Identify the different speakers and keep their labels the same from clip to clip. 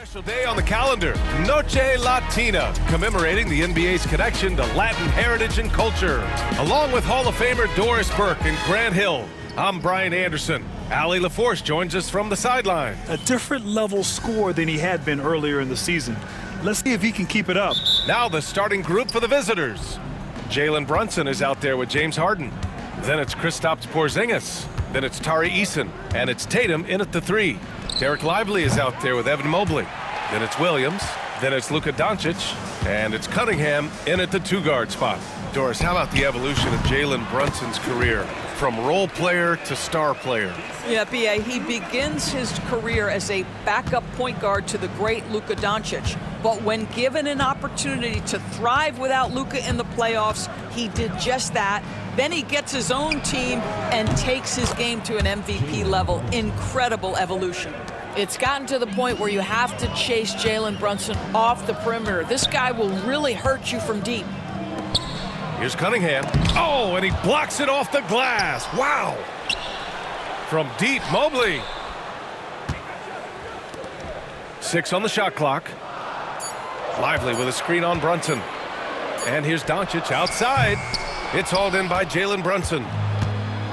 Speaker 1: Special day on the calendar, Noche Latina, commemorating the NBA's connection to Latin heritage and culture. Along with Hall of Famer Doris Burke and Grant Hill, I'm Brian Anderson. Allie LaForce joins us from the sideline.
Speaker 2: A different level score than he had been earlier in the season. Let's see if he can keep it up.
Speaker 1: Now the starting group for the visitors. Jalen Brunson is out there with James Harden. Then it's Kristaps Porzingis. Then it's Tari Eason. And it's Tatum in at the 3. Derek Lively is out there with Evan Mobley. Then it's Williams. Then it's Luka Doncic. And it's Cunningham in at the 2-guard spot. Doris, how about the evolution of Jalen Brunson's career from role player to star player?
Speaker 3: Yeah, B.A., he begins his career as a backup point guard to the great Luka Doncic. But when given an opportunity to thrive without Luka in the playoffs, he did just that. Then he gets his own team and takes his game to an MVP level. Incredible evolution. It's gotten to the point where you have to chase Jalen Brunson off the perimeter. This guy will really hurt you from deep.
Speaker 1: Here's Cunningham. Oh, and he blocks it off the glass. Wow. From deep, Mobley. 6 on the shot clock. Lively with a screen on Brunson. And here's Doncic outside. It's hauled in by Jalen Brunson.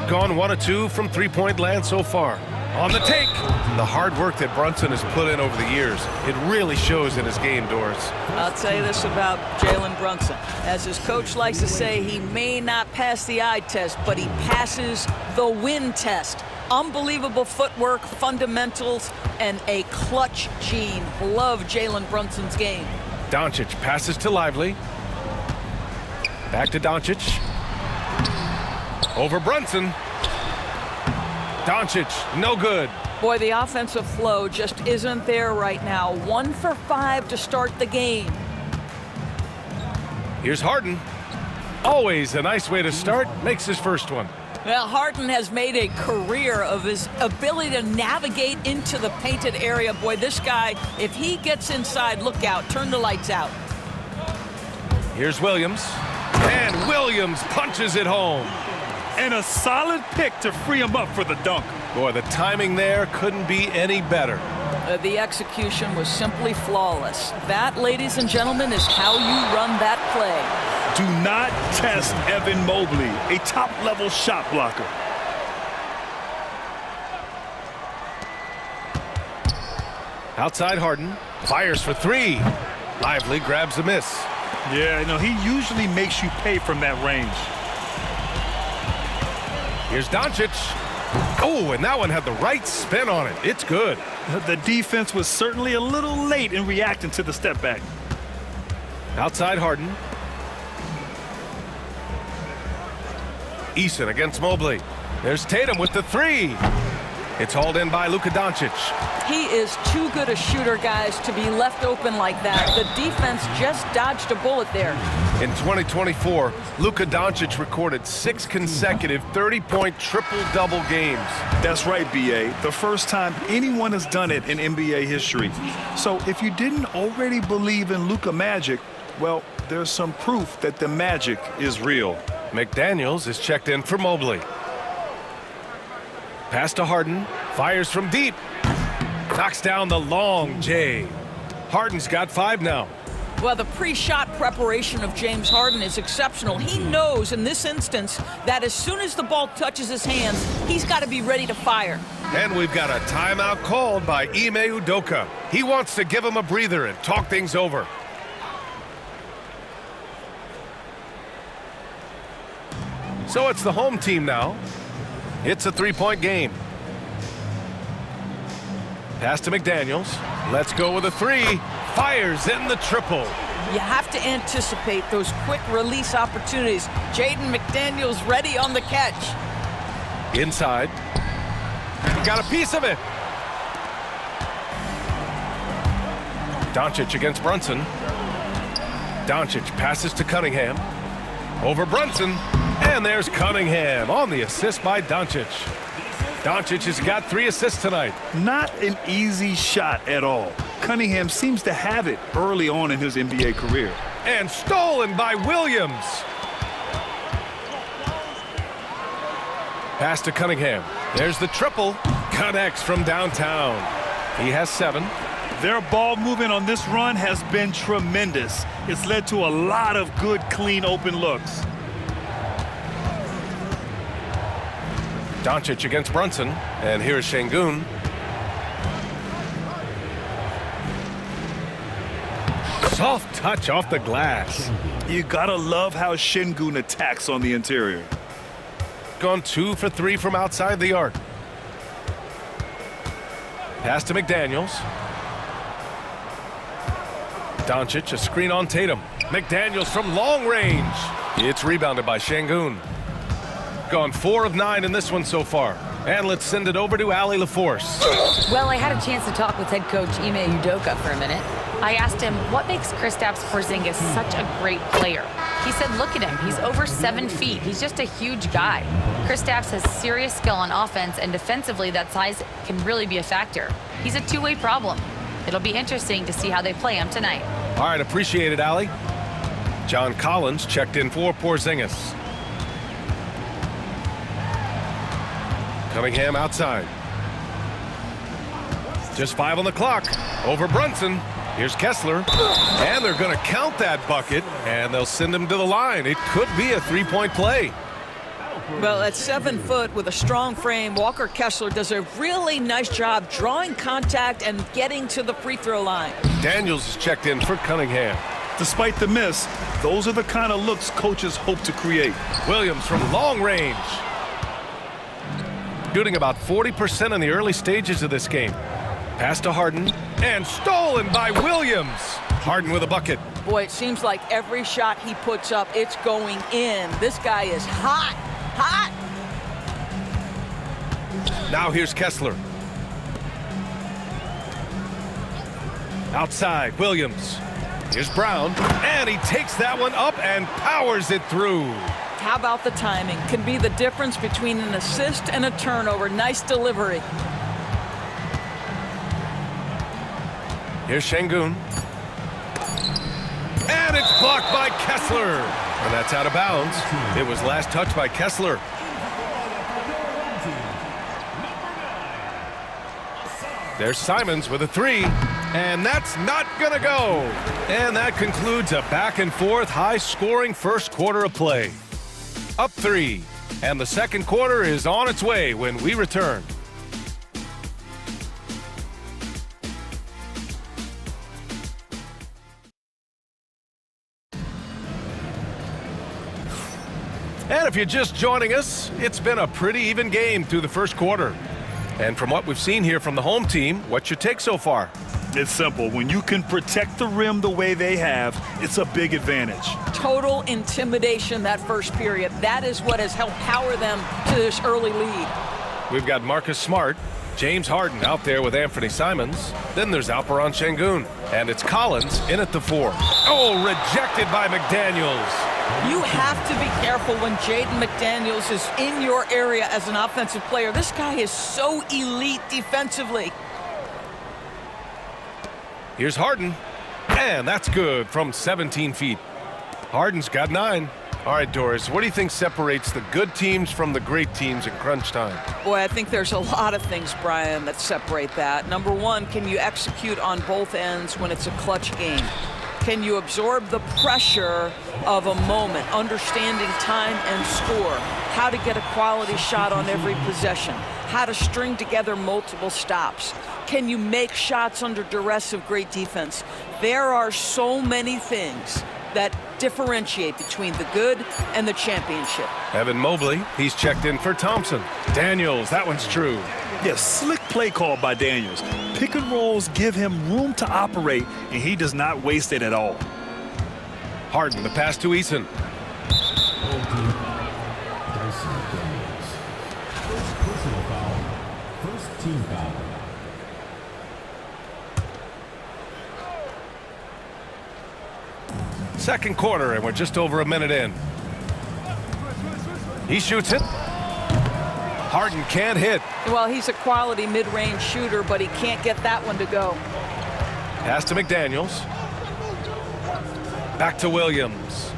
Speaker 1: Gone 1 of 2 from three-point land so far. On the take. The hard work that Brunson has put in over the years, it really shows in his game, Doris.
Speaker 3: I'll tell you this about Jalen Brunson. As his coach likes to say, he may not pass the eye test, but he passes the win test. Unbelievable footwork, fundamentals, and a clutch gene. Love Jalen Brunson's game.
Speaker 1: Doncic passes to Lively. Back to Doncic. Over Brunson. Doncic, no good.
Speaker 3: Boy, the offensive flow just isn't there right now. 1 for 5 to start the game.
Speaker 1: Here's Harden. Always a nice way to start. Makes his first one.
Speaker 3: Well, Harden has made a career of his ability to navigate into the painted area. Boy, this guy, if he gets inside, look out, turn the lights out.
Speaker 1: Here's Williams. And Williams punches it home.
Speaker 2: And a solid pick to free him up for the dunk.
Speaker 1: Boy, the timing there couldn't be any better.
Speaker 3: The execution was simply flawless. That, ladies and gentlemen, is how you run that play.
Speaker 2: Do not test Evan Mobley, a top-level shot blocker.
Speaker 1: Outside Harden. Fires for 3. Lively grabs a miss.
Speaker 2: Yeah, no, he usually makes you pay from that range.
Speaker 1: Here's Doncic. Oh, and that one had the right spin on it. It's good.
Speaker 2: The defense was certainly a little late in reacting to the step back.
Speaker 1: Outside Harden. Eason against Mobley. There's Tatum with the 3. It's hauled in by Luka Doncic.
Speaker 3: He is too good a shooter, guys, to be left open like that. The defense just dodged a bullet there.
Speaker 1: In 2024, Luka Doncic recorded 6 consecutive 30-point triple-double games.
Speaker 2: That's right, B.A. The first time anyone has done it in NBA history. So if you didn't already believe in Luka magic, well, there's some proof that the magic is real.
Speaker 1: McDaniels is checked in for Mobley. Pass to Harden. Fires from deep. Knocks down the long J. Harden's got 5 now.
Speaker 3: Well, the pre-shot preparation of James Harden is exceptional. He knows in this instance that as soon as the ball touches his hands, he's got to be ready to fire.
Speaker 1: And we've got a timeout called by Ime Udoka. He wants to give him a breather and talk things over. So it's the home team now. It's a 3-point game. Pass to McDaniels. Let's go with a 3. Fires in the triple.
Speaker 3: You have to anticipate those quick release opportunities. Jaden McDaniels ready on the catch.
Speaker 1: Inside. Got a piece of it. Doncic against Brunson. Doncic passes to Cunningham. Over Brunson. And there's Cunningham on the assist by Doncic. Doncic has got 3 assists tonight.
Speaker 2: Not an easy shot at all. Cunningham seems to have it early on in his NBA career.
Speaker 1: And stolen by Williams. Pass to Cunningham. There's the triple. Connects from downtown. He has 7.
Speaker 2: Their ball movement on this run has been tremendous. It's led to a lot of good, clean, open looks.
Speaker 1: Doncic against Brunson, and here's Şengün. Soft touch off the glass.
Speaker 2: You gotta love how Şengün attacks on the interior.
Speaker 1: Gone 2 for 3 from outside the arc. Pass to McDaniels. Doncic, a screen on Tatum. McDaniels from long range. It's rebounded by Şengün. Gone 4 of 9 in this one so far. And let's send it over to Allie LaForce.
Speaker 4: Well, I had a chance to talk with head coach Ime Udoka for a minute. I asked him, what makes Kristaps Porzingis such a great player? He said, look at him. He's over 7 feet. He's just a huge guy. Kristaps has serious skill on offense, and defensively, that size can really be a factor. He's a two-way problem. It'll be interesting to see how they play him tonight.
Speaker 1: All right, appreciate it, Allie. John Collins checked in for Porzingis. Cunningham outside. Just 5 on the clock. Over Brunson. Here's Kessler. And they're going to count that bucket, and they'll send him to the line. It could be a three-point play.
Speaker 3: Well, at 7 foot with a strong frame, Walker Kessler does a really nice job drawing contact and getting to the free throw line.
Speaker 1: Daniels is checked in for Cunningham.
Speaker 2: Despite the miss, those are the kind of looks coaches hope to create.
Speaker 1: Williams from long range. Shooting about 40% in the early stages of this game. Pass to Harden, and stolen by Williams. Harden with a bucket.
Speaker 3: Boy, it seems like every shot he puts up, it's going in. This guy is hot, hot.
Speaker 1: Now here's Kessler. Outside, Williams. Here's Brown, and he takes that one up and powers it through.
Speaker 3: How about the timing? Can be the difference between an assist and a turnover. Nice delivery.
Speaker 1: Here's Şengün. And it's blocked by Kessler. And that's out of bounds. It was last touched by Kessler. There's Simons with a 3. And that's not going to go. And that concludes a back-and-forth, high-scoring first quarter of play. Up 3. And the second quarter is on its way when we return. And if you're just joining us, it's been a pretty even game through the first quarter. And from what we've seen here from the home team, what's your take so far?
Speaker 2: It's simple. When you can protect the rim the way they have, it's a big advantage.
Speaker 3: Total intimidation that first period. That is what has helped power them to this early lead.
Speaker 1: We've got Marcus Smart, James Harden out there with Anthony Simons. Then there's Alperen Şengün. And it's Collins in at the 4. Oh, rejected by McDaniels.
Speaker 3: You have to be careful when Jaden McDaniels is in your area as an offensive player. This guy is so elite defensively.
Speaker 1: Here's Harden. And that's good from 17 feet. Harden's got 9. All right, Doris, what do you think separates the good teams from the great teams in crunch time?
Speaker 3: Boy, I think there's a lot of things, Brian, that separate that. Number one, can you execute on both ends when it's a clutch game? Can you absorb the pressure of a moment, understanding time and score, how to get a quality shot on every possession, how to string together multiple stops? Can you make shots under duress of great defense? There are so many things that differentiate between the good and the championship.
Speaker 1: Evan Mobley, he's checked in for Thompson. Daniels, that one's true.
Speaker 2: Yes, slick play call by Daniels. Pick and rolls give him room to operate, and he does not waste it at all.
Speaker 1: Harden, the pass to Eason.
Speaker 5: First team foul.
Speaker 1: Second quarter, and we're just over a minute in. He shoots it. Harden can't hit.
Speaker 3: Well, he's a quality mid-range shooter, but he can't get that one to go.
Speaker 1: Pass to McDaniels. Back to Williams.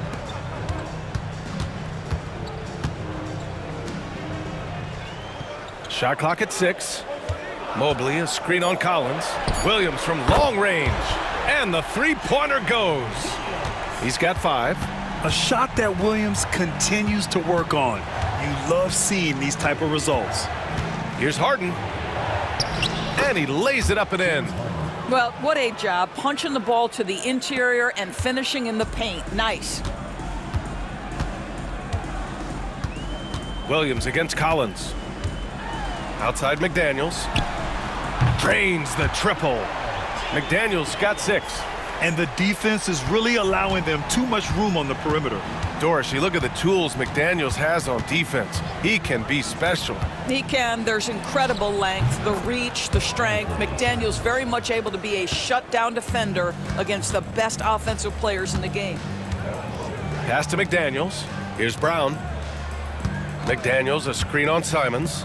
Speaker 1: Shot clock at 6. Mobley, a screen on Collins. Williams from long range. And the three-pointer goes. He's got 5.
Speaker 2: A shot that Williams continues to work on. You love seeing these type of results.
Speaker 1: Here's Harden. And he lays it up and in.
Speaker 3: Well, what a job punching the ball to the interior and finishing in the paint. Nice.
Speaker 1: Williams against Collins. Outside McDaniels. Drains the triple. McDaniels got 6.
Speaker 2: And the defense is really allowing them too much room on the perimeter.
Speaker 1: Doris, you look at the tools McDaniels has on defense. He can be special.
Speaker 3: He can. There's incredible length, the reach, the strength. McDaniel's very much able to be a shutdown defender against the best offensive players in the game.
Speaker 1: Pass to McDaniels. Here's Brown. McDaniels, a screen on Simons.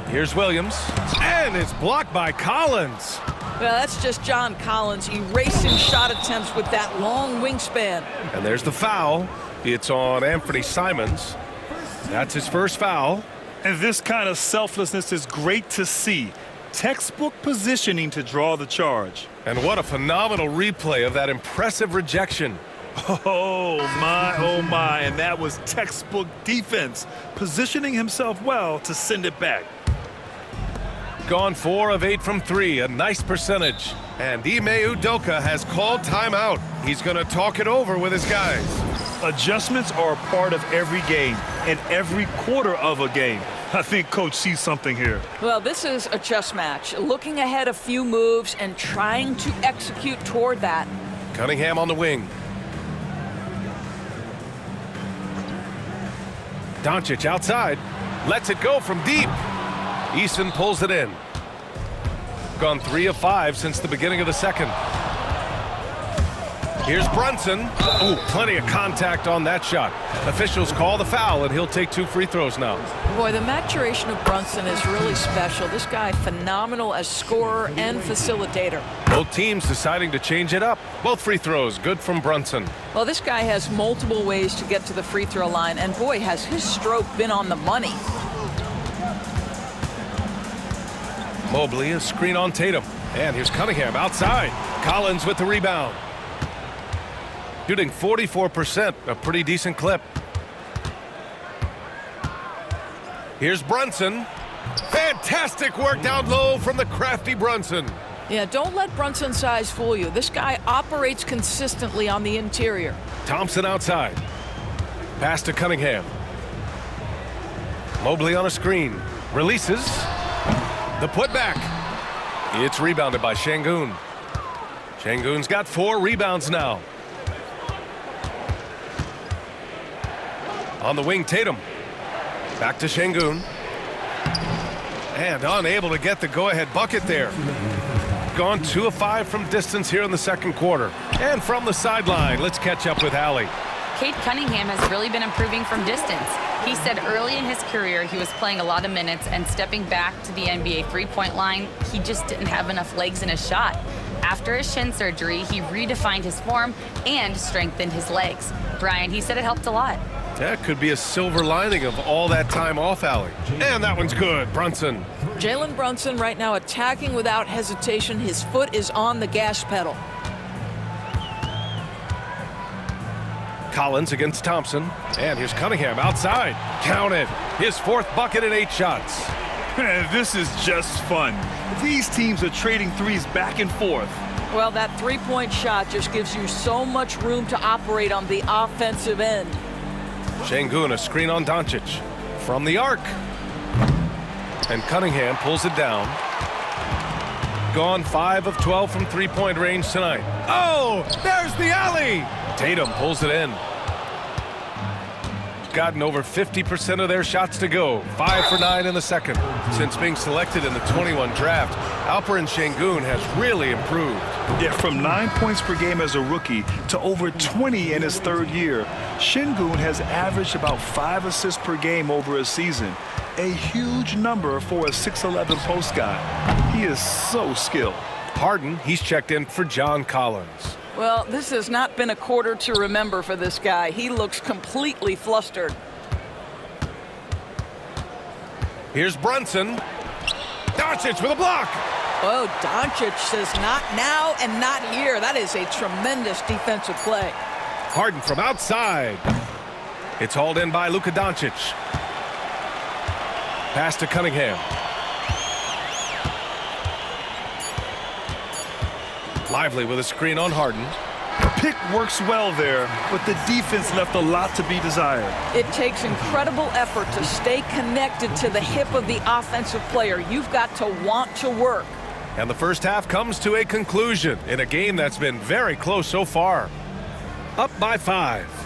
Speaker 1: Here's Williams. And it's blocked by Collins.
Speaker 3: Well, that's just John Collins erasing shot attempts with that long wingspan.
Speaker 1: And there's the foul. It's on Anthony Simons. That's his first foul.
Speaker 2: And this kind of selflessness is great to see. Textbook positioning to draw the charge.
Speaker 1: And what a phenomenal replay of that impressive rejection.
Speaker 2: Oh my, and that was textbook defense. Positioning himself well to send it back.
Speaker 1: Gone 4 of 8 from 3, a nice percentage. And Ime Udoka has called timeout. He's going to talk it over with his guys.
Speaker 2: Adjustments are a part of every game and every quarter of a game. I think Coach sees something here.
Speaker 3: Well, this is a chess match. Looking ahead a few moves and trying to execute toward that.
Speaker 1: Cunningham on the wing. Doncic outside. Lets it go from deep. Eason pulls it in. Gone 3 of 5 since the beginning of the second. Here's Brunson. Oh, plenty of contact on that shot. Officials call the foul, and he'll take 2 free throws now.
Speaker 3: Boy, the maturation of Brunson is really special. This guy phenomenal as scorer and facilitator.
Speaker 1: Both teams deciding to change it up. Both free throws good from Brunson.
Speaker 3: Well, this guy has multiple ways to get to the free throw line, and boy, has his stroke been on the money.
Speaker 1: Mobley, a screen on Tatum. And here's Cunningham outside. Collins with the rebound. Shooting 44%, a pretty decent clip. Here's Brunson. Fantastic work down low from the crafty Brunson.
Speaker 3: Yeah, don't let Brunson's size fool you. This guy operates consistently on the interior.
Speaker 1: Thompson outside. Pass to Cunningham. Mobley on a screen. Releases. The putback. It's rebounded by Şengün. Şengün's got 4 rebounds now. On the wing, Tatum. Back to Şengün. And unable to get the go-ahead bucket there. Gone 2 of 5 from distance here in the second quarter. And from the sideline, let's catch up with Allie.
Speaker 4: Cade Cunningham has really been improving from distance. He said early in his career he was playing a lot of minutes and stepping back to the NBA three-point line, he just didn't have enough legs in his shot. After his shin surgery, he redefined his form and strengthened his legs. Brian, he said it helped a lot.
Speaker 1: That could be a silver lining of all that time off, Allie. And that one's good, Brunson.
Speaker 3: Jalen Brunson right now attacking without hesitation. His foot is on the gas pedal.
Speaker 1: Collins against Thompson. And here's Cunningham outside. Counted. His 4th bucket in 8 shots.
Speaker 2: This is just fun. These teams are trading threes back and forth.
Speaker 3: Well, that three-point shot just gives you so much room to operate on the offensive end.
Speaker 1: Şengün, a screen on Doncic. From the arc. And Cunningham pulls it down. Gone 5 of 12 from three-point range tonight. Oh, there's the alley. Tatum pulls it in. Gotten over 50% of their shots to go. 5 for 9 in the second. Since being selected in the 21 draft, Alperen Şengün has really improved.
Speaker 2: Yeah, from 9 points per game as a rookie to over 20 in his 3rd year. Şengün has averaged about 5 assists per game over a season. A huge number for a 6'11 post guy. He is so skilled.
Speaker 1: Harden, he's checked in for John Collins.
Speaker 3: Well, this has not been a quarter to remember for this guy. He looks completely flustered.
Speaker 1: Here's Brunson. Doncic with a block.
Speaker 3: Oh, Doncic says not now and not here. That is a tremendous defensive play.
Speaker 1: Harden from outside. It's hauled in by Luka Doncic. Pass to Cunningham. Lively with a screen on Harden.
Speaker 2: The pick works well there, but the defense left a lot to be desired.
Speaker 3: It takes incredible effort to stay connected to the hip of the offensive player. You've got to want to work.
Speaker 1: And the first half comes to a conclusion in a game that's been very close so far. Up by 5.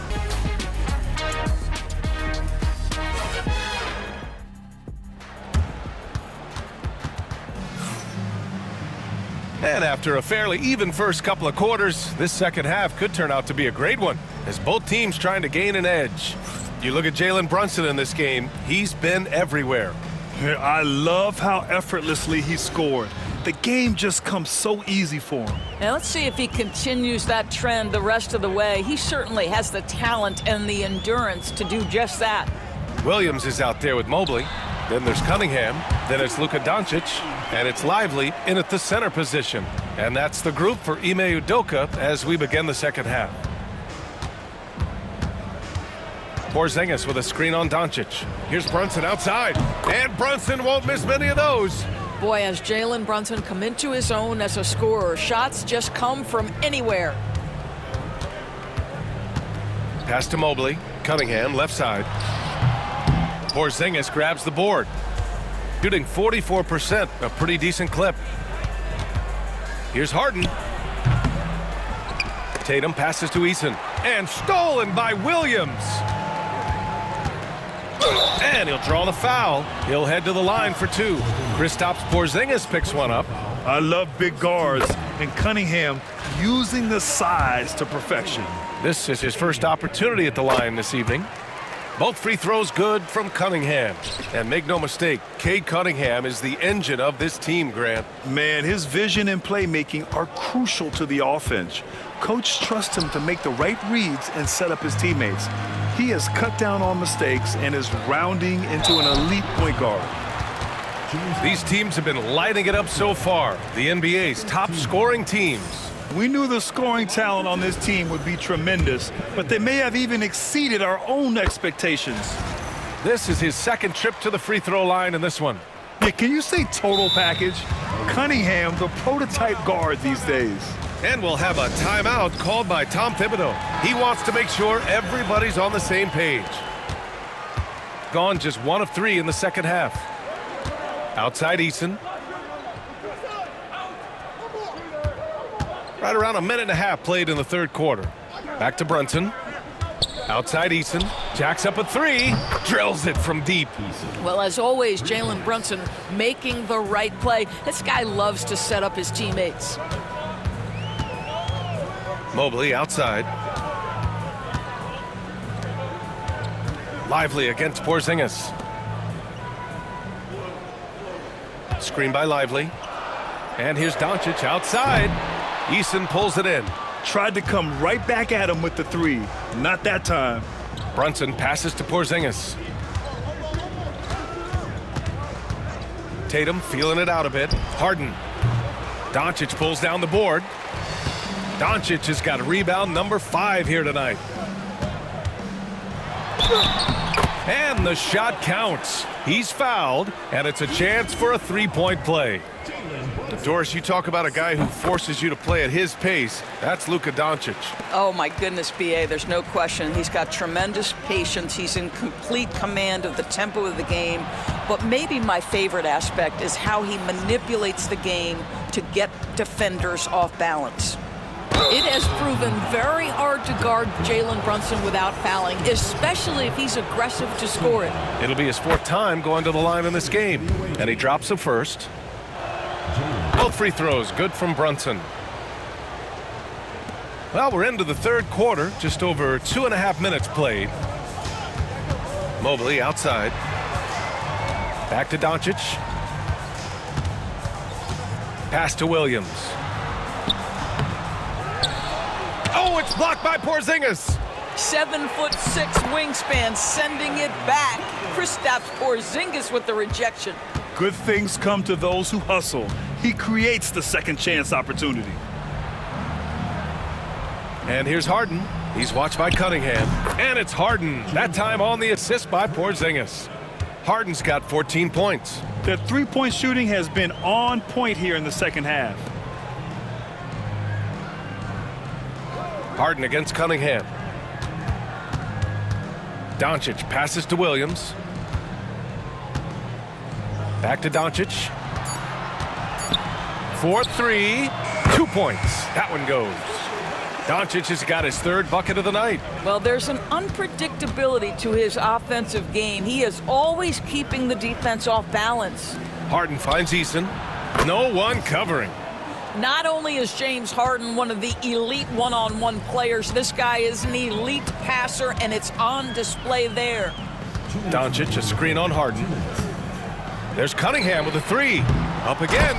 Speaker 1: And after a fairly even first couple of quarters, this second half could turn out to be a great one, as both teams trying to gain an edge. You look at Jalen Brunson in this game, he's been everywhere.
Speaker 2: I love how effortlessly he scored. The game just comes so easy for him.
Speaker 3: Now let's see if he continues that trend the rest of the way. He certainly has the talent and the endurance to do just that.
Speaker 1: Williams is out there with Mobley. Then there's Cunningham. Then it's Luka Doncic. And it's Lively in at the center position. And that's the group for Ime Udoka as we begin the second half. Porzingis with a screen on Doncic. Here's Brunson outside. And Brunson won't miss many of those.
Speaker 3: Boy, has Jalen Brunson come into his own as a scorer. Shots just come from anywhere.
Speaker 1: Pass to Mobley. Cunningham, left side. Porzingis grabs the board. Shooting 44%, a pretty decent clip. Here's Harden. Tatum passes to Eason. And stolen by Williams. And he'll draw the foul. He'll head to the line for 2. Kristaps Porzingis picks one up.
Speaker 2: I love big guards, and Cunningham using the size to perfection.
Speaker 1: This is his first opportunity at the line this evening. Both free throws good from Cunningham. And make no mistake, Cade Cunningham is the engine of this team, Grant.
Speaker 2: Man, his vision and playmaking are crucial to the offense. Coach trusts him to make the right reads and set up his teammates. He has cut down on mistakes and is rounding into an elite point guard.
Speaker 1: These teams have been lighting it up so far. The NBA's top scoring teams.
Speaker 2: We knew the scoring talent on this team would be tremendous, but they may have even exceeded our own expectations.
Speaker 1: This is his second trip to the free throw line in this one.
Speaker 2: Yeah, can you say total package? Cunningham, the prototype guard these days.
Speaker 1: And we'll have a timeout called by Tom Thibodeau. He wants to make sure everybody's on the same page. Gone just 1 of 3 in the second half. Outside Eason. Right around a minute and a half played in the third quarter. Back to Brunson. Outside Eason. Jacks up a 3. Drills it from deep.
Speaker 3: Well, as always, Jalen Brunson making the right play. This guy loves to set up his teammates.
Speaker 1: Mobley outside. Lively against Porzingis. Screen by Lively. And here's Doncic outside. Eason pulls it in.
Speaker 2: Tried to come right back at him with the 3. Not that time.
Speaker 1: Brunson passes to Porzingis. Tatum feeling it out a bit. Harden. Doncic pulls down the board. Doncic has got rebound number 5 here tonight. And the shot counts. He's fouled, and it's a chance for a 3-point play. Doris, you talk about a guy who forces you to play at his pace. That's Luka Doncic.
Speaker 3: Oh, my goodness, B.A., there's no question. He's got tremendous patience. He's in complete command of the tempo of the game. But maybe my favorite aspect is how he manipulates the game to get defenders off balance. It has proven very hard to guard Jalen Brunson without fouling, especially if he's aggressive to score it.
Speaker 1: It'll be his 4th time going to the line in this game. And he drops it first. Both free throws good from Brunson. Well, we're into the third quarter, just over 2.5 minutes played. Mobley outside. Back to Doncic. Pass to Williams. Oh, it's blocked by Porzingis.
Speaker 3: 7'6" wingspan, sending it back. Kristaps Porzingis with the rejection.
Speaker 2: Good things come to those who hustle. He creates the second chance opportunity.
Speaker 1: And here's Harden. He's watched by Cunningham. And it's Harden. That time on the assist by Porzingis. Harden's got 14 points.
Speaker 2: Their three-point shooting has been on point here in the second half.
Speaker 1: Harden against Cunningham. Doncic passes to Williams. Back to Doncic. 4-3. 2 points. That one goes. Doncic has got his third bucket of the night.
Speaker 3: Well, there's an unpredictability to his offensive game. He is always keeping the defense off balance.
Speaker 1: Harden finds Eason. No one covering.
Speaker 3: Not only is James Harden one of the elite one-on-one players, this guy is an elite passer, and it's on display there.
Speaker 1: Doncic, a screen on Harden. There's Cunningham with a three. Up again.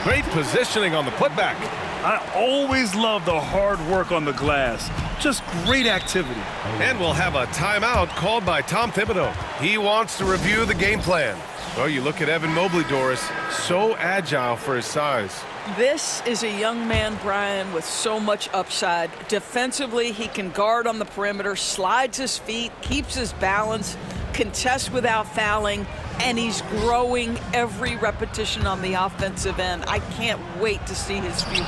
Speaker 1: Great positioning on the putback.
Speaker 2: I always love the hard work on the glass. Just great activity.
Speaker 1: And we'll have a timeout called by Tom Thibodeau. He wants to review the game plan. Well, you look at Evan Mobley, Doris, so agile for his size.
Speaker 3: This is a young man, Brian, with so much upside. Defensively, he can guard on the perimeter, slides his feet, keeps his balance, contests without fouling, and he's growing every repetition on the offensive end. I can't wait to see his future.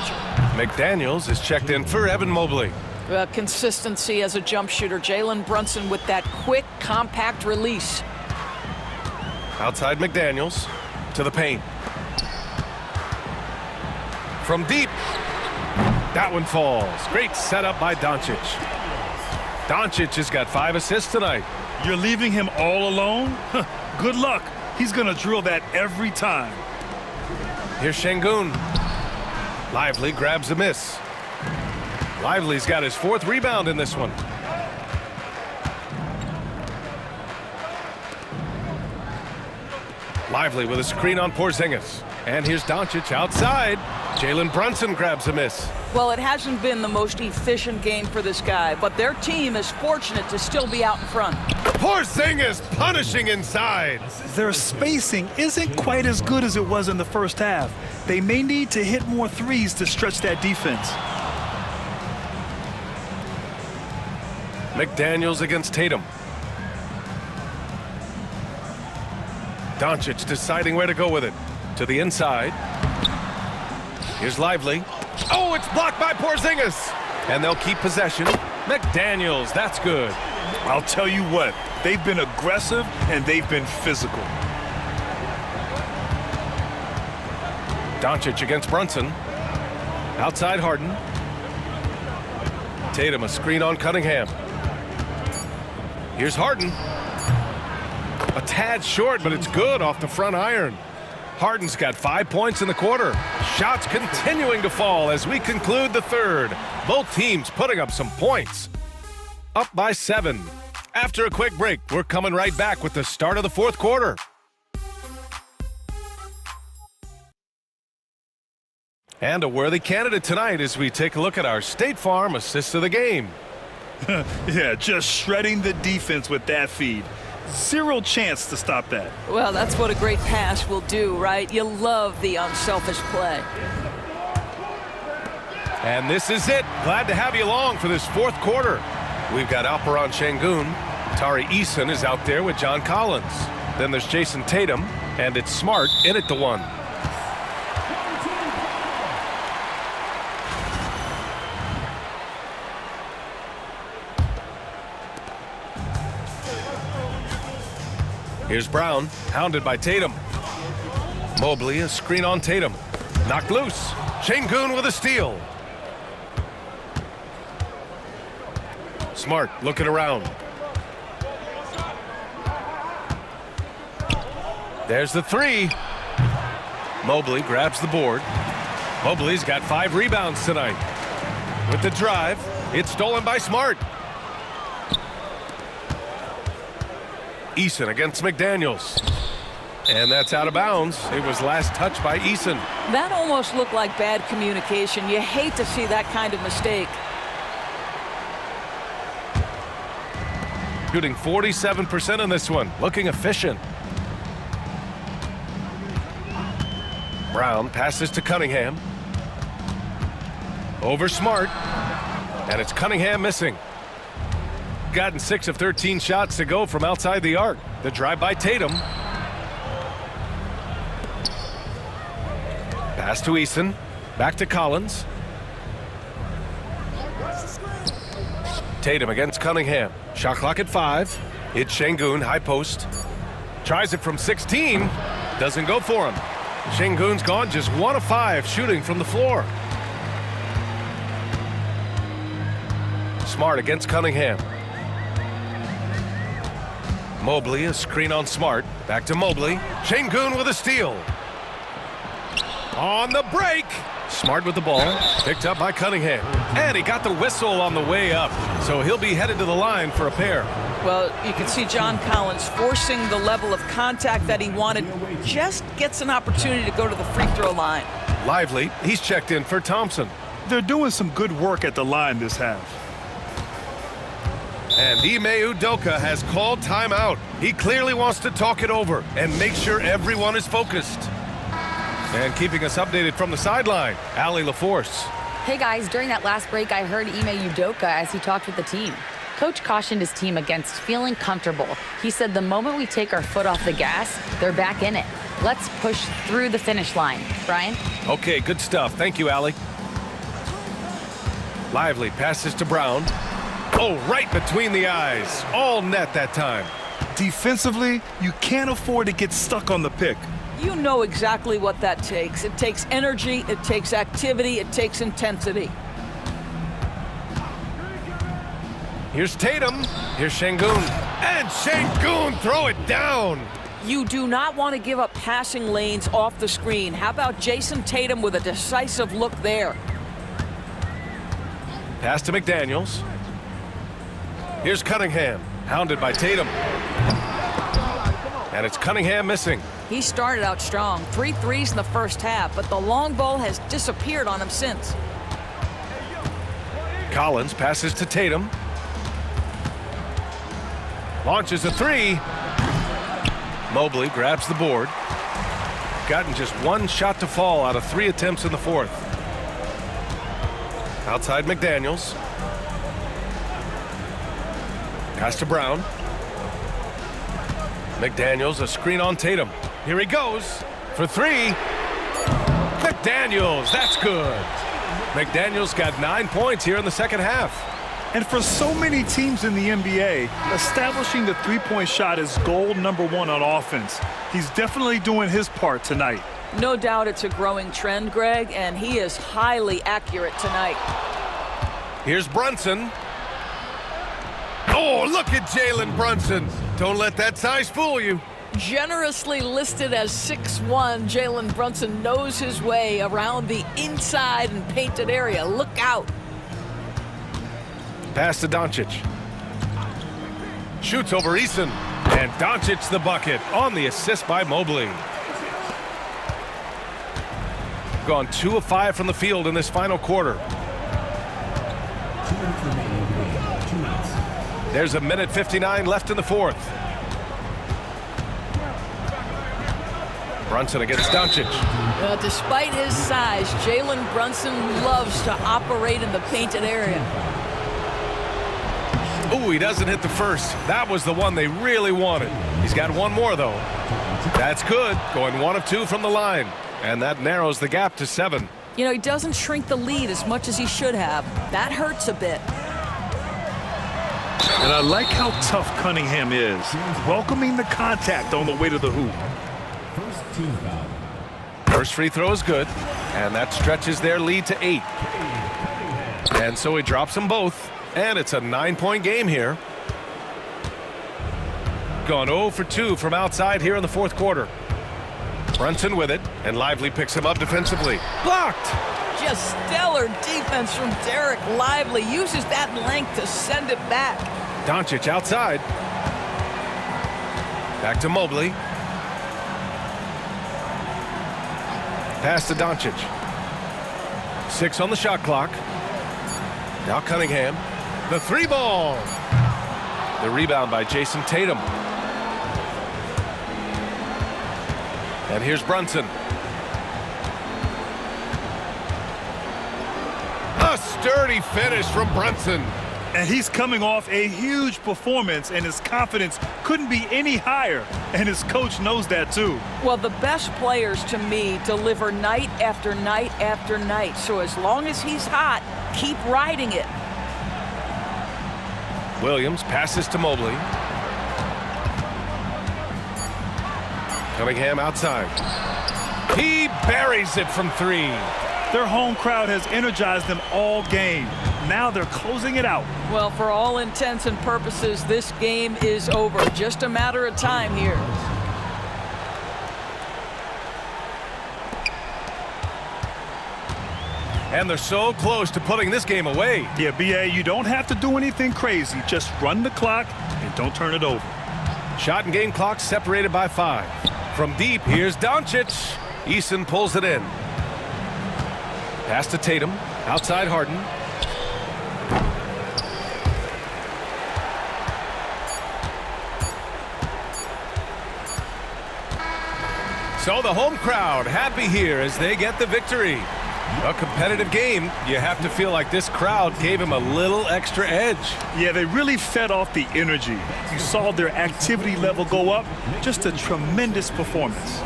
Speaker 1: McDaniels is checked in for Evan Mobley.
Speaker 3: Consistency as a jump shooter. Jalen Brunson with that quick, compact release.
Speaker 1: Outside McDaniels to the paint. From deep. That one falls. Great setup by Doncic. Doncic has got 5 assists tonight.
Speaker 2: You're leaving him all alone? Good luck. He's going to drill that every time.
Speaker 1: Here's Şengün. Lively grabs a miss. Lively's got his 4th rebound in this one. Lively with a screen on Porzingis. And here's Doncic outside. Jalen Brunson grabs a miss.
Speaker 3: Well, it hasn't been the most efficient game for this guy, but their team is fortunate to still be out in front.
Speaker 1: Porzingis punishing inside.
Speaker 2: Their spacing isn't quite as good as it was in the first half. They may need to hit more threes to stretch that defense.
Speaker 1: McDaniels against Tatum. Doncic deciding where to go with it. To the inside. Here's Lively. Oh, it's blocked by Porzingis. And they'll keep possession. McDaniels, that's good.
Speaker 2: I'll tell you what, they've been aggressive and they've been physical.
Speaker 1: Doncic against Brunson. Outside Harden. Tatum, a screen on Cunningham. Here's Harden. A tad short, but it's good off the front iron. Harden's got 5 points in the quarter. Shots continuing to fall as we conclude the third. Both teams putting up some points. Up by 7. After a quick break, we're coming right back with the start of the fourth quarter. And a worthy candidate tonight as we take a look at our State Farm assist of the game.
Speaker 2: Yeah, just shredding the defense with that feed. Zero chance to stop that.
Speaker 3: Well, that's what a great pass will do, right? You love the unselfish play.
Speaker 1: And this is it. Glad to have you along for this fourth quarter. We've got Alperen Şengün. Tari Eason is out there with John Collins. Then there's Jason Tatum, and it's Smart in at the 1. Here's Brown, hounded by Tatum. Mobley, a screen on Tatum. Knocked loose. Şengün with a steal. Smart looking around. There's the 3. Mobley grabs the board. Mobley's got 5 rebounds tonight. With the drive, it's stolen by Smart. Eason against McDaniels. And that's out of bounds. It was last touched by Eason.
Speaker 3: That almost looked like bad communication. You hate to see that kind of mistake.
Speaker 1: Shooting 47% in this one. Looking efficient. Brown passes to Cunningham. Over Smart. And it's Cunningham missing. Gotten 6 of 13 shots to go from outside the arc. The drive by Tatum. Pass to Eason. Back to Collins. Tatum against Cunningham. Shot clock at 5. It's Şengün, high post. Tries it from 16. Doesn't go for him. Şengün's gone just 1 of 5 shooting from the floor. Smart against Cunningham. Mobley, a screen on Smart. Back to Mobley. Şengün with a steal. On the break. Smart with the ball. Picked up by Cunningham. And he got the whistle on the way up. So he'll be headed to the line for a pair.
Speaker 3: Well, you can see John Collins forcing the level of contact that he wanted. Just gets an opportunity to go to the free throw line.
Speaker 1: Lively, he's checked in for Thompson.
Speaker 2: They're doing some good work at the line this half.
Speaker 1: And Ime Udoka has called timeout. He clearly wants to talk it over and make sure everyone is focused. And keeping us updated from the sideline, Allie LaForce.
Speaker 4: Hey guys, during that last break, I heard Ime Udoka as he talked with the team. Coach cautioned his team against feeling comfortable. He said the moment we take our foot off the gas, they're back in it. Let's push through the finish line. Brian?
Speaker 1: Okay, good stuff. Thank you, Allie. Lively passes to Brown. Oh, right between the eyes. All net that time.
Speaker 2: Defensively, you can't afford to get stuck on the pick.
Speaker 3: You know exactly what that takes. It takes energy, it takes activity, it takes intensity.
Speaker 1: Here's Tatum. Here's Şengün. And Şengün throw it down.
Speaker 3: You do not want to give up passing lanes off the screen. How about Jason Tatum with a decisive look there?
Speaker 1: Pass to McDaniels. Here's Cunningham, hounded by Tatum. And it's Cunningham missing.
Speaker 3: He started out strong, 3 threes in the first half, but the long ball has disappeared on him since.
Speaker 1: Collins passes to Tatum. Launches a 3. Mobley grabs the board. Gotten just 1 shot to fall out of 3 attempts in the fourth. Outside McDaniels. Pass to Brown. McDaniels, a screen on Tatum. Here he goes for 3. McDaniels, that's good. McDaniels got 9 points here in the second half.
Speaker 2: And for so many teams in the NBA, establishing the three-point shot is goal number 1 on offense. He's definitely doing his part tonight.
Speaker 3: No doubt it's a growing trend, Greg, and he is highly accurate tonight.
Speaker 1: Here's Brunson. Oh, look at Jalen Brunson. Don't let that size fool you.
Speaker 3: Generously listed as 6'1", Jalen Brunson knows his way around the inside and painted area. Look out.
Speaker 1: Pass to Doncic. Shoots over Eason. And Doncic the bucket on the assist by Mobley. Gone 2 of 5 from the field in this final quarter. There's 1:59 left in the fourth. Brunson against Doncic.
Speaker 3: Despite his size, Jalen Brunson loves to operate in the painted area.
Speaker 1: Ooh, he doesn't hit the first. That was the one they really wanted. He's got 1 more, though. That's good. Going 1 of 2 from the line. And that narrows the gap to 7.
Speaker 3: You know, he doesn't shrink the lead as much as he should have. That hurts a bit.
Speaker 2: And I like how tough Cunningham is, welcoming the contact on the way to the hoop.
Speaker 1: First free throw is good, and that stretches their lead to 8. And so he drops them both, and it's a 9-point game here. Gone 0 for 2 from outside here in the fourth quarter. Brunson with it, and Lively picks him up defensively. Blocked!
Speaker 3: Just stellar defense from Derek Lively. Uses that length to send it back.
Speaker 1: Doncic outside. Back to Mobley. Pass to Doncic. 6 on the shot clock. Now Cunningham. The 3 ball. The rebound by Jason Tatum. And here's Brunson. sturdy finish from Brunson.
Speaker 2: And he's coming off a huge performance, and his confidence couldn't be any higher. And his coach knows that too.
Speaker 3: Well, the best players to me deliver night after night after night. So as long as he's hot, keep riding it.
Speaker 1: Williams passes to Mobley. Cunningham outside. He buries it from 3.
Speaker 2: Their home crowd has energized them all game. Now they're closing it out.
Speaker 3: Well, for all intents and purposes, this game is over. Just a matter of time here.
Speaker 1: And they're so close to putting this game away.
Speaker 2: Yeah, B.A., you don't have to do anything crazy. Just run the clock and don't turn it over.
Speaker 1: Shot and game clock separated by 5. From deep, here's Doncic. Eason pulls it in. Pass to Tatum. Outside Harden. So the home crowd happy here as they get the victory. A competitive game. You have to feel like this crowd gave him a little extra edge.
Speaker 2: Yeah, they really fed off the energy. You saw their activity level go up. Just a tremendous performance.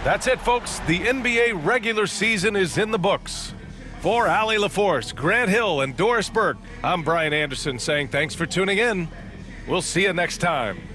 Speaker 1: That's it, folks. The NBA regular season is in the books. For Allie LaForce, Grant Hill, and Doris Burke, I'm Brian Anderson saying thanks for tuning in. We'll see you next time.